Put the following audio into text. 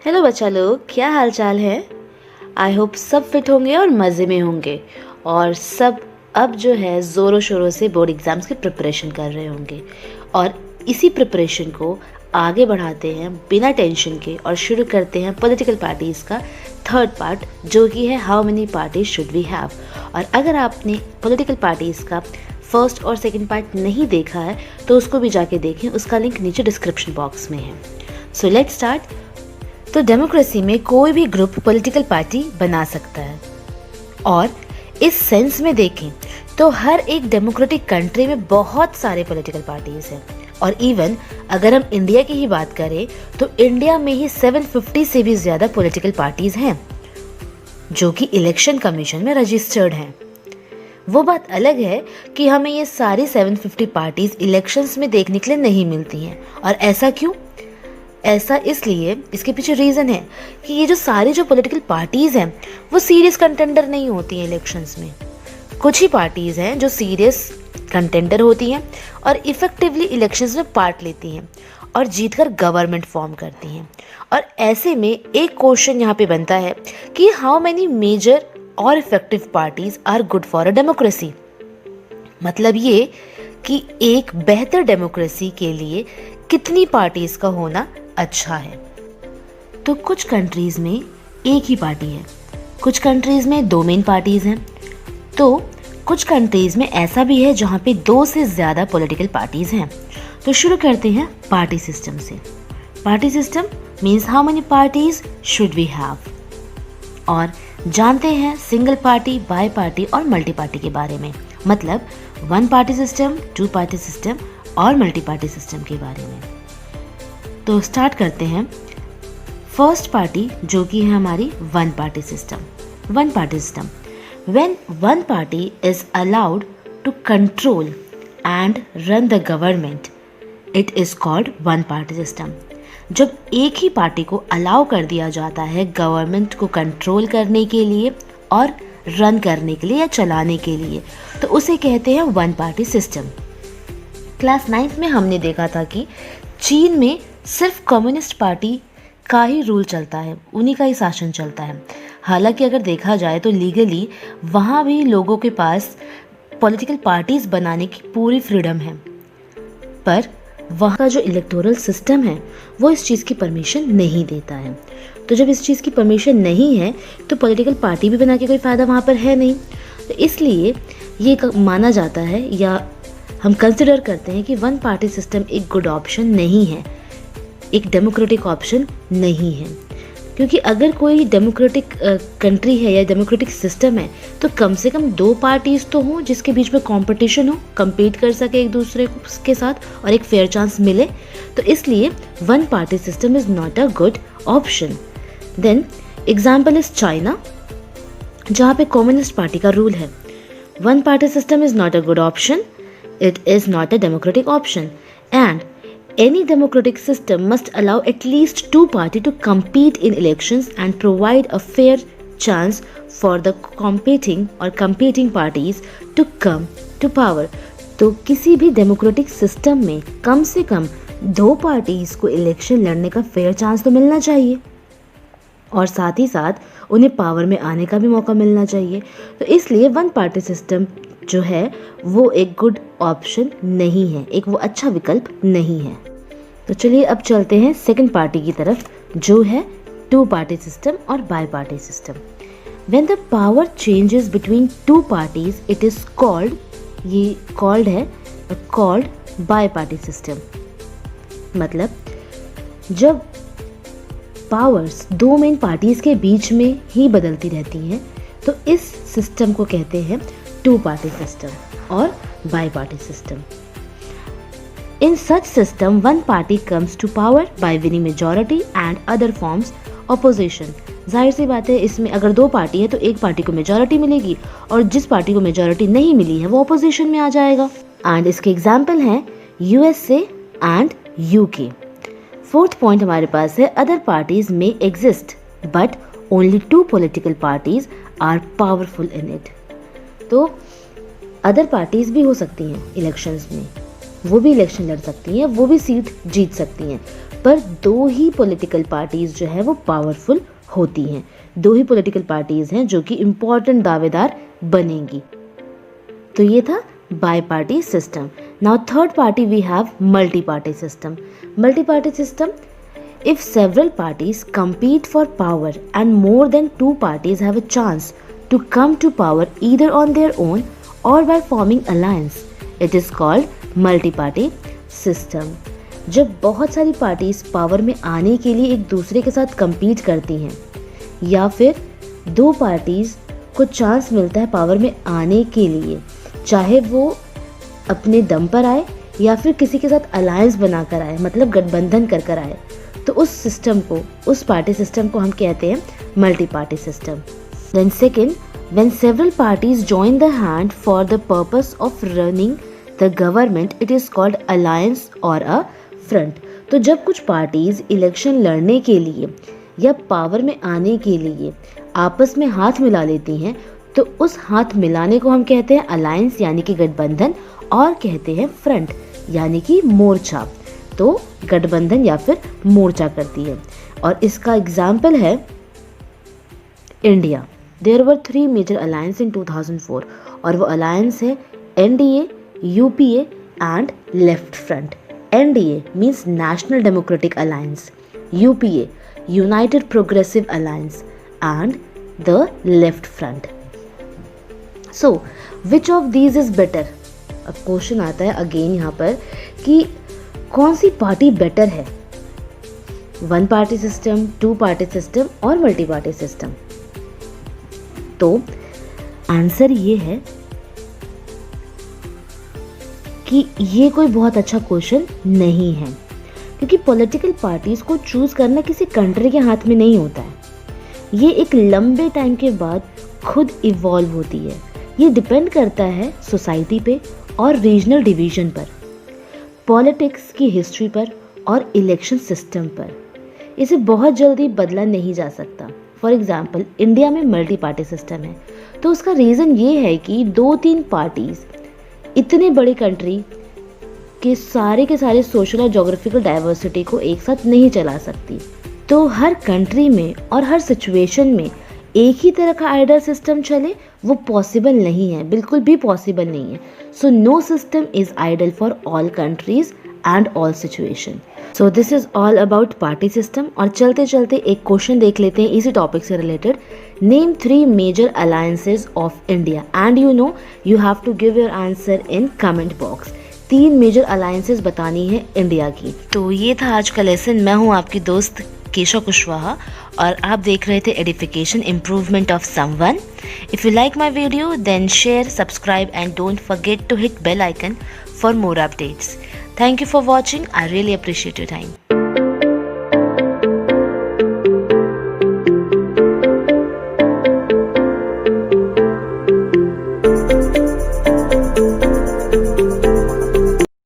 Hello बच्चा लोग, क्या हाल चाल है। आई होप सब फिट होंगे और मज़े में होंगे और सब अब जो है ज़ोरों शोरों से बोर्ड एग्ज़ाम्स की प्रिपरेशन कर रहे होंगे। और इसी प्रिपरेशन को आगे बढ़ाते हैं बिना टेंशन के और शुरू करते हैं पॉलिटिकल पार्टीज़ का थर्ड पार्ट, जो कि है how many parties should we have. और अगर आपने पॉलिटिकल पार्टीज़ का फर्स्ट और सेकंड पार्ट नहीं देखा है तो उसको भी जाके देखें, उसका लिंक नीचे डिस्क्रिप्शन बॉक्स में है। So let's start. तो डेमोक्रेसी में कोई भी ग्रुप पॉलिटिकल पार्टी बना सकता है और इस सेंस में देखें तो हर एक डेमोक्रेटिक कंट्री में बहुत सारे पॉलिटिकल पार्टीज हैं। और इवन अगर हम इंडिया की ही बात करें तो इंडिया में ही 750 से भी ज़्यादा पॉलिटिकल पार्टीज हैं जो कि इलेक्शन कमीशन में रजिस्टर्ड हैं। वो बात अलग है कि हमें ये सारी 750 पार्टीज इलेक्शंस में देखने के लिए नहीं मिलती हैं। और ऐसा क्यों? ऐसा इसलिए, इसके पीछे रीज़न है कि ये जो सारी जो पॉलिटिकल पार्टीज़ हैं वो सीरियस कंटेंडर नहीं होती हैं इलेक्शंस में। कुछ ही पार्टीज़ हैं जो सीरियस कंटेंडर होती हैं और इफ़ेक्टिवली इलेक्शंस में पार्ट लेती हैं और जीतकर गवर्नमेंट फॉर्म करती हैं। और ऐसे में एक क्वेश्चन यहाँ पे बनता है कि हाउ मैनी मेजर और effective parties are good for a democracy. मतलब ये कि एक बेहतर डेमोक्रेसी के लिए कितनी पार्टीज़ का होना अच्छा है। तो कुछ कंट्रीज़ में एक ही पार्टी है, कुछ कंट्रीज़ में दो मेन पार्टीज़ हैं, तो कुछ कंट्रीज़ में ऐसा भी है जहाँ पे दो से ज़्यादा पॉलिटिकल पार्टीज़ हैं। तो शुरू करते हैं पार्टी सिस्टम से। Party system means how many parties should we have. और जानते हैं सिंगल पार्टी, बाई पार्टी और मल्टी पार्टी के बारे में, मतलब one party system, two party system और मल्टी पार्टी सिस्टम के बारे में। तो स्टार्ट करते हैं। फर्स्ट पार्टी जो कि है हमारी one party system. One party system, when one party is allowed to control and run the government, it is called one party system. जब एक ही पार्टी को अलाउ कर दिया जाता है गवर्नमेंट को कंट्रोल करने के लिए और रन करने के लिए या चलाने के लिए, तो उसे कहते हैं one party system. Class 9th में हमने देखा था कि चीन में सिर्फ कम्युनिस्ट पार्टी का ही रूल चलता है, उन्हीं का ही शासन चलता है। हालांकि अगर देखा जाए तो लीगली वहाँ भी लोगों के पास पॉलिटिकल पार्टीज़ बनाने की पूरी फ्रीडम है, पर वहाँ का जो इलेक्टोरल सिस्टम है वो इस चीज़ की परमिशन नहीं देता है। तो जब इस चीज़ की परमिशन नहीं है तो पॉलिटिकल पार्टी भी बना के कोई फ़ायदा वहाँ पर है नहीं। तो इसलिए ये माना जाता है या हम कंसिडर करते हैं कि वन पार्टी सिस्टम एक गुड ऑप्शन नहीं है, एक डेमोक्रेटिक ऑप्शन नहीं है। क्योंकि अगर कोई डेमोक्रेटिक कंट्री है या डेमोक्रेटिक सिस्टम है तो कम से कम दो पार्टीज़ तो हों जिसके बीच में कंपटीशन हो, compete कर सके एक दूसरे के साथ और एक फेयर चांस मिले। तो इसलिए one party system is not a good option. Then example is China, जहाँ पे कम्युनिस्ट पार्टी का रूल है। One party system is not a good option, it is not a democratic option, and any democratic system must allow at least two parties to compete in elections and provide a fair chance for the competing parties to come to power. तो किसी भी democratic system में कम से कम दो parties को election लड़ने का fair chance तो मिलना चाहिए और साथ ही साथ उन्हें पावर में आने का भी मौका मिलना चाहिए। तो इसलिए वन पार्टी सिस्टम जो है वो एक गुड ऑप्शन नहीं है, एक वो अच्छा विकल्प नहीं है। तो चलिए अब चलते हैं सेकंड पार्टी की तरफ, जो है टू पार्टी सिस्टम और by party system. When the power changes between two parties it is called, ये कॉल्ड बाई पार्टी सिस्टम। मतलब जब पावर्स दो मेन पार्टीज के बीच में ही बदलती रहती हैं तो इस सिस्टम को कहते हैं टू पार्टी सिस्टम और by party system. In such system, one party comes to power by winning majority and other forms opposition. जाहिर सी बात है, इसमें अगर दो पार्टी है तो एक पार्टी को मेजॉरिटी मिलेगी और जिस पार्टी को मेजॉरिटी नहीं मिली है वो अपोजिशन में आ जाएगा। एंड इसके एग्जाम्पल हैं USA and UK. Fourth point हमारे पास है अदर पार्टीज में exist but only two political parties are powerful in it. तो अदर पार्टीज भी हो सकती हैं इलेक्शंस में, वो भी इलेक्शन लड़ सकती हैं, वो भी सीट जीत सकती हैं, पर दो ही पॉलिटिकल पार्टीज जो है वो पावरफुल होती हैं। दो ही पॉलिटिकल पार्टीज हैं जो कि इम्पोर्टेंट दावेदार बनेंगी। तो ये था bi party system. Now third party we have multi party system. Multi party system, if several parties compete for power and more than two parties have a chance to come to power either on their own or by forming alliance, it is called multi-party system. जब बहुत सारी parties power में आने के लिए एक दूसरे के साथ compete करती हैं या फिर दो पार्टीज को चांस मिलता है पावर में आने के लिए, चाहे वो अपने दम पर आए या फिर किसी के साथ अलायंस बनाकर आए, मतलब गठबंधन कर कर आए, तो उस सिस्टम को, उस पार्टी सिस्टम को हम कहते हैं multi party system. Then second, when several parties join the hand for the purpose of running the government, it is called alliance और अ फ्रंट। तो जब कुछ पार्टीज इलेक्शन लड़ने के लिए या पावर में आने के लिए आपस में हाथ मिला लेती हैं, तो उस हाथ मिलाने को हम कहते हैं अलायंस यानी कि गठबंधन, और कहते हैं फ्रंट यानी कि मोर्चा। तो गठबंधन या फिर मोर्चा करती है। और इसका एग्जाम्पल है India. There were 3 major alliance in 2004 और वो अलायंस है NDA, UPA and left front. NDA means national democratic alliance, UPA united progressive alliance and the left front. So which of these is better? अब question आता है again यहाँ पर कि कौन सी पार्टी बेटर है, one party system, two party system और मल्टी पार्टी सिस्टम? तो आंसर ये है कि ये कोई बहुत अच्छा क्वेश्चन नहीं है, क्योंकि पॉलिटिकल पार्टीज को चूज करना किसी कंट्री के हाथ में नहीं होता है। ये एक लंबे टाइम के बाद खुद इवॉल्व होती है। ये डिपेंड करता है सोसाइटी पे और रीजनल डिवीजन पर, पॉलिटिक्स की हिस्ट्री पर और इलेक्शन सिस्टम पर। इसे बहुत जल्दी बदला नहीं जा सकता। फॉर एग्जाम्पल, इंडिया में मल्टी पार्टी सिस्टम है, तो उसका रीज़न ये है कि 2-3 पार्टीज इतने बड़े कंट्री के सारे सोशल और जोग्राफिकल डाइवर्सिटी को एक साथ नहीं चला सकती। तो हर कंट्री में और हर सिचुएशन में एक ही तरह का आइडियल सिस्टम चले, वो पॉसिबल नहीं है, बिल्कुल भी पॉसिबल नहीं है। So no system is ideal for all countries and all situation. So this is all about party system. और चलते चलते एक क्वेश्चन देख लेते हैं इसी टॉपिक से related. Name 3 major alliances of India and you have to give your answer in comment box. 3 major alliances बतानी है इंडिया की। तो ये था आज का लेसन। मैं हूँ आपकी दोस्त केशव कुशवाहा और आप देख रहे थे edification improvement of someone. If you like my video then share, subscribe and don't forget to hit bell icon for more updates. Thank you for watching. I really appreciate your time.